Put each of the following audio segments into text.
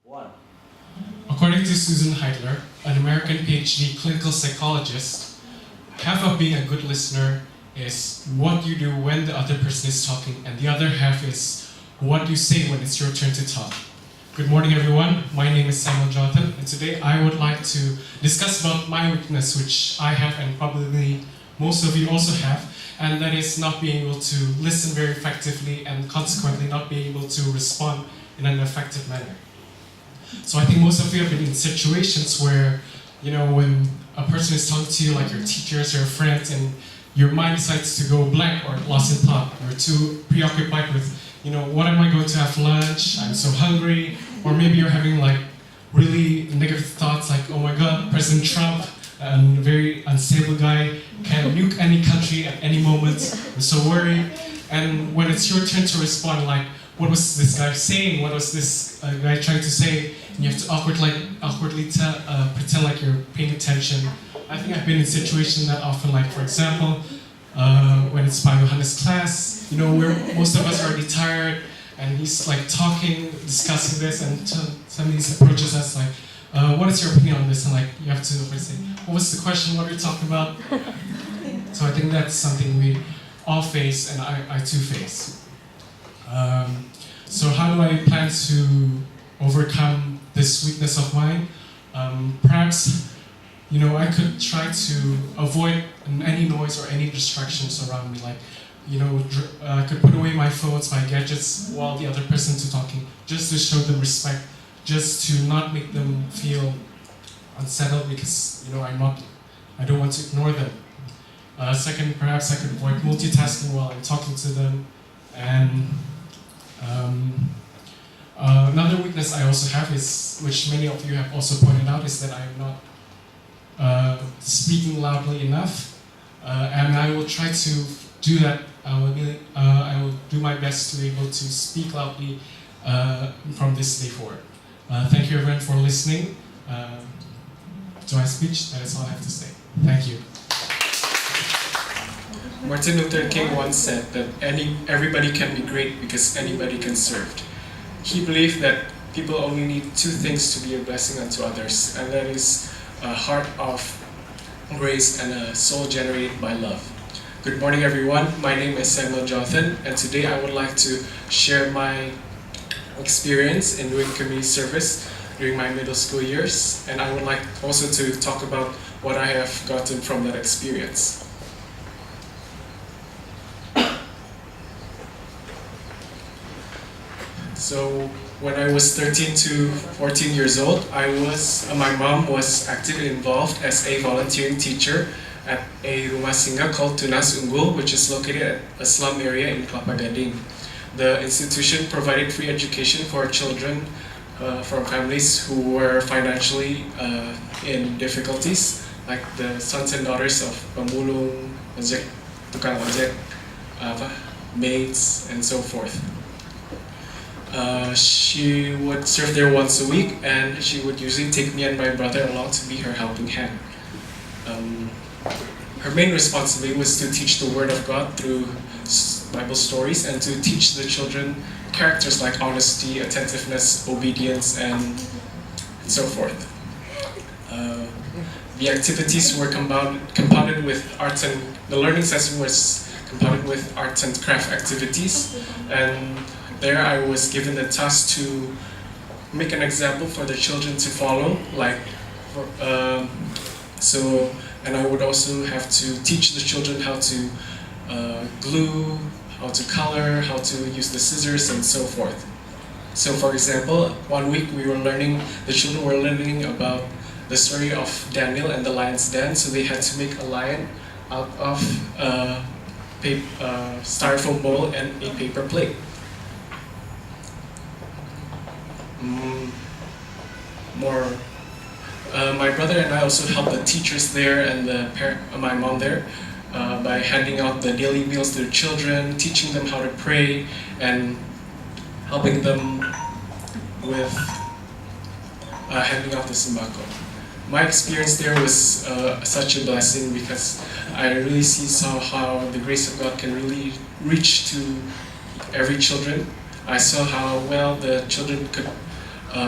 One. According to Susan Heidler, an American PhD clinical psychologist, half of being a good listener is what you do when the other person is talking, and the other half is what you say when it's your turn to talk. Good morning, everyone. My name is Samuel Jonathan, and today I would like to discuss about my weakness, which I have and probably most of you also have, and that is not being able to listen very effectively and consequently not being able to respond in an effective manner. So I think most of you have been in situations where, when a person is talking to you, like your teachers or friends, and your mind decides to go blank or lost in thought. You're too preoccupied with, what am I going to have for lunch? I'm so hungry. Or maybe you're having like really negative thoughts like, oh my God, President Trump, a very unstable guy, can nuke any country at any moment. I'm so worried. And when it's your turn to respond, like, what was this guy saying? What was this guy trying to say? And you have to awkwardly pretend like you're paying attention. I think I've been in situations that often, like for example, when it's by Johannes' class, where most of us are already tired, and he's like talking, discussing this, and somebody approaches us like, what is your opinion on this? And like you have to say, what was the question? What are you talking about? So I think that's something we all face, and I too face. So how do I plan to overcome this weakness of mine? Perhaps, I could try to avoid any noise or any distractions around me. Like, I could put away my phones, my gadgets, while the other person is talking, just to show them respect, just to not make them feel unsettled because, I don't want to ignore them. Second, perhaps I could avoid multitasking while I'm talking to them. And another weakness I also have is, which many of you have also pointed out, is that I am not speaking loudly enough, and I will try to do that. I will do my best to be able to speak loudly from this day forward. Thank you everyone for listening to my speech. That is all I have to say. Thank you. Martin Luther King once said that everybody can be great because anybody can serve. He believed that people only need two things to be a blessing unto others, and that is a heart of grace and a soul generated by love. Good morning, everyone. My name is Samuel Jonathan, and today I would like to share my experience in doing community service during my middle school years, and I would like also to talk about what I have gotten from that experience. So when I was 13 to 14 years old, my mom was actively involved as a volunteering teacher at a rumah singgah called Tunas Unggul, which is located at a slum area in Kelapa Gading. The institution provided free education for children from families who were financially in difficulties, like the sons and daughters of pemulung, tukang ojek, maids, and so forth. She would serve there once a week, and she would usually take me and my brother along to be her helping hand. Her main responsibility was to teach the Word of God through Bible stories and to teach the children characters like honesty, attentiveness, obedience, and so forth. The activities were compounded with arts, and the learning session was compounded with arts and craft activities, and there I was given the task to make an example for the children to follow, and I would also have to teach the children how to glue, how to color, how to use the scissors, and so forth. So for example, one week the children were learning about the story of Daniel and the lion's den, so they had to make a lion out of a styrofoam bowl and a paper plate. My brother and I also helped the teachers there and my mom there by handing out the daily meals to the children, teaching them how to pray, and helping them with handing out the sembako. My experience there was such a blessing because I really saw how the grace of God can really reach to every children. I saw how well the children could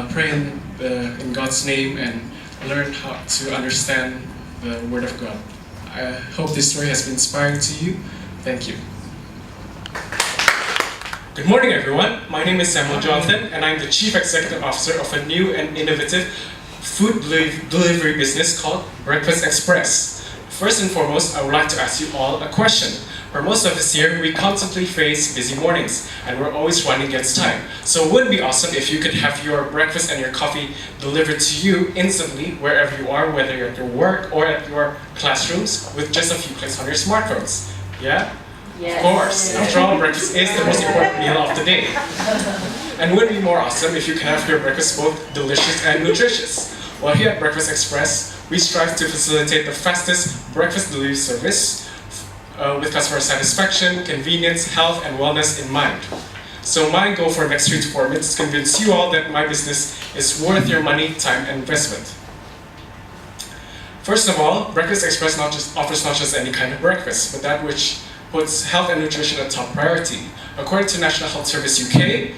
pray in God's name and learn how to understand the Word of God. I hope this story has been inspiring to you. Thank you. Good morning, everyone. My name is Samuel Jonathan, and I'm the Chief Executive Officer of a new and innovative food delivery business called Breakfast Express. First and foremost, I would like to ask you all a question. For most of us here, we constantly face busy mornings, and we're always running against time. So it would be awesome if you could have your breakfast and your coffee delivered to you instantly, wherever you are, whether you're at your work or at your classrooms, with just a few clicks on your smartphones. Yeah? Yes. Of course. After all, breakfast is the most important meal of the day. And would it be more awesome if you can have your breakfast both delicious and nutritious? Well, here at Breakfast Express, we strive to facilitate the fastest breakfast delivery service with customer satisfaction, convenience, health, and wellness in mind. So my goal for the next 3 to 4 minutes is to convince you all that my business is worth your money, time, and investment. First of all, Breakfast Express offers not just any kind of breakfast, but that which puts health and nutrition a top priority. According to National Health Service UK,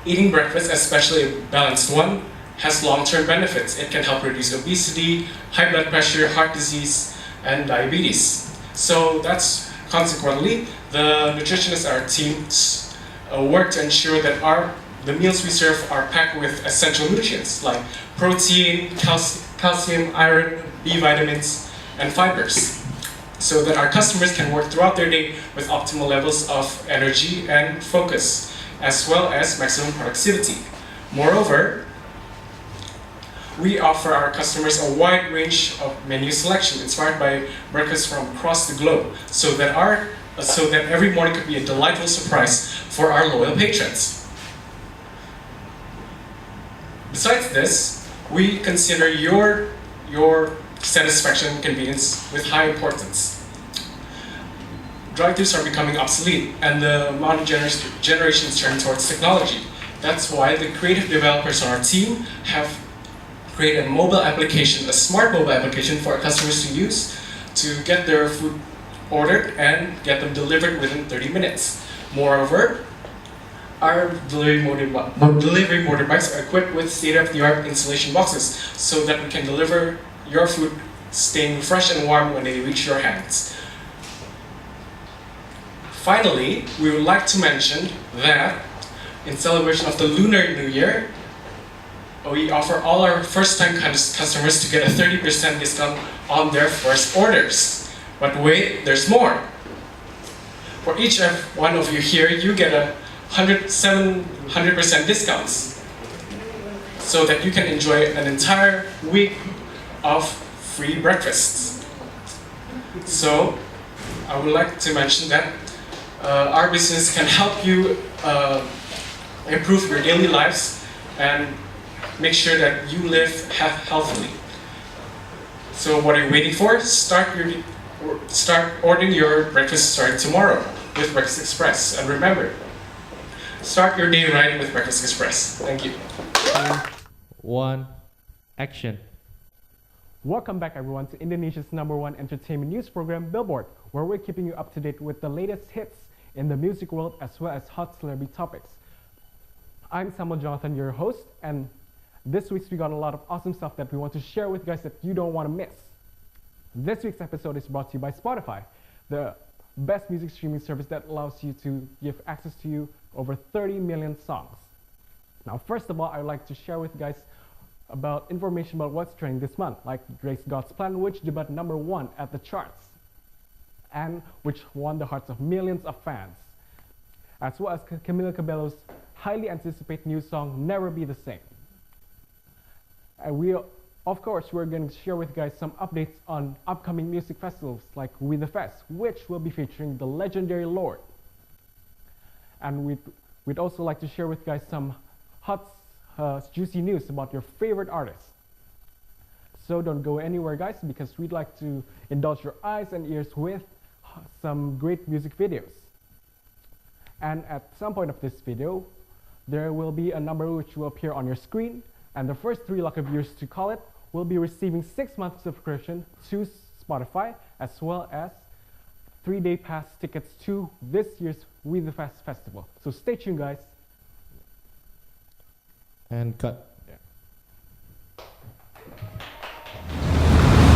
eating breakfast, especially a balanced one, has long-term benefits. It can help reduce obesity, high blood pressure, heart disease, and diabetes. So that's consequently, the nutritionists at our teams work to ensure that the meals we serve are packed with essential nutrients like protein, calcium, iron, B vitamins, and fibers, so that our customers can work throughout their day with optimal levels of energy and focus, as well as maximum productivity. Moreover, we offer our customers a wide range of menu selection inspired by breakfasts from across the globe, so that every morning could be a delightful surprise for our loyal patrons. Besides this, we consider your satisfaction and convenience with high importance. Drive-thrus are becoming obsolete, and the modern generation is turning towards technology. That's why the creative developers on our team have created a mobile application, a smart mobile application for our customers to use to get their food ordered and get them delivered within 30 minutes. Moreover, our delivery motorbikes are equipped with state-of-the-art installation boxes so that we can deliver your food staying fresh and warm when they reach your hands. Finally, we would like to mention that in celebration of the Lunar New Year, we offer all our first-time customers to get a 30% discount on their first orders. But wait, there's more. For each one of you here, you get a 100% discounts, so that you can enjoy an entire week of free breakfasts. So, I would like to mention that our business can help you improve your daily lives and make sure that you live healthily. So what are you waiting for? Start ordering your breakfast starting tomorrow with Breakfast Express. And remember, start your day right with Breakfast Express. Thank you. 1, action. Welcome back, everyone, to Indonesia's #1 entertainment news program, Billboard, where we're keeping you up to date with the latest hits in the music world as well as hot celebrity topics. I'm Samuel Jonathan, your host, and this week we got a lot of awesome stuff that we want to share with you guys that you don't want to miss. This week's episode is brought to you by Spotify, the best music streaming service that allows you to give access to over 30 million songs. Now, first of all, I'd like to share with you guys about information about what's trending this month, like Drake's God's Plan, which debuted #1 at the charts, and which won the hearts of millions of fans, as well as Camila Cabello's highly anticipated new song, Never Be the Same. And we're going to share with you guys some updates on upcoming music festivals like We The Fest, which will be featuring the legendary Lorde. And we'd also like to share with you guys some hot, juicy news about your favorite artists. So don't go anywhere, guys, because we'd like to indulge your eyes and ears with some great music videos. And at some point of this video, there will be a number which will appear on your screen, and the first 3 lucky viewers to call it will be receiving 6 months subscription to Spotify, as well as 3-day pass tickets to this year's We The Fest festival. So stay tuned, guys. And cut.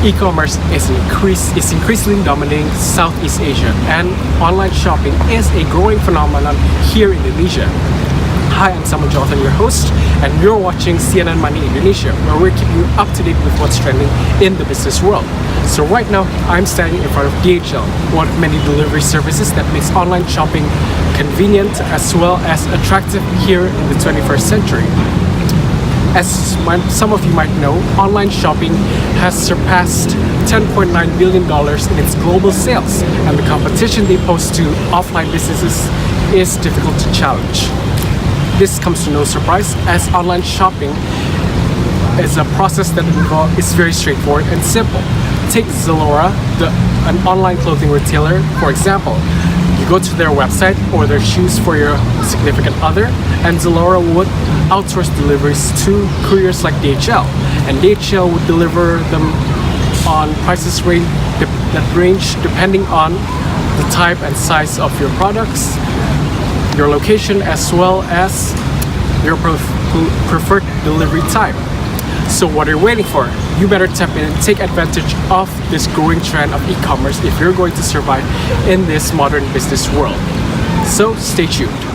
E-commerce is increasingly dominating Southeast Asia, and online shopping is a growing phenomenon here in Indonesia. Hi, I'm Samuel Jonathan, your host, and you're watching CNN Money Indonesia, where we're keeping you up to date with what's trending in the business world. So right now, I'm standing in front of DHL, one of many delivery services that makes online shopping convenient as well as attractive here in the 21st century. As some of you might know, online shopping has surpassed $10.9 billion in its global sales, and the competition they pose to offline businesses is difficult to challenge. This comes to no surprise, as online shopping is a process that is very straightforward and simple. Take Zalora, an online clothing retailer, for example. You go to their website, order shoes for your significant other, and Zalora would outsource deliveries to couriers like DHL, and DHL would deliver them on prices that range depending on the type and size of your products, your location, as well as your preferred delivery time. So what are you waiting for? You better tap in and take advantage of this growing trend of e-commerce if you're going to survive in this modern business world. So stay tuned.